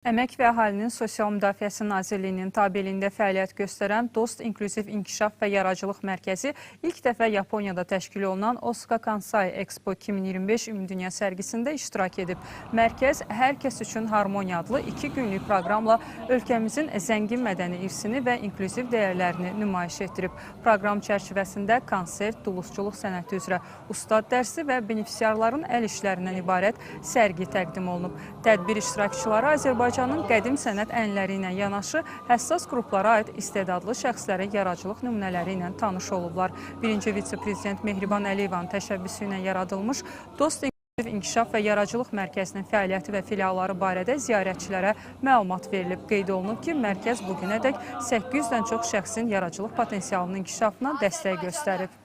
Əmək və Əhalinin Sosial Müdafiəsi Nazirliyinin tabeliyində fəaliyyət göstərən Dost İnklüziv İnkişaf və Yaradıcılıq Mərkəzi ilk dəfə Yaponiyada təşkil olunan Osaka Kansai Expo 2025 Ümumdünya sərgisində iştirak edib. Mərkəz hər kəs üçün harmoniya adlı 2 günlük proqramla ölkəmizin zəngin mədəni irsini və inklüziv dəyərlərini nümayiş etdirib. Proqram çərçivəsində konsert, dulusçuluq sənəti üzrə ustad dərsi və benefisiarların əl işlərindən ibarət sərgi təqdim olunub. Tədbir iştirakçıları Azərbaycanın qədim sənət ənənələri ilə yanaşı həssas qruplara aid istedadlı şəxslərin yaradıcılıq nümunələri ilə tanış olublar. Birinci vitse-prezident Mehriban Əliyevanın təşəbbüsü ilə yaradılmış Dost İnkişaf və Yaradıcılıq Mərkəzinin fəaliyyəti və filialları barədə ziyarətçilərə məlumat verilib. Qeyd olunub ki, mərkəz bugünədək 800-dən çox şəxsin yaradıcılıq potensialının inkişafına dəstək göstərib.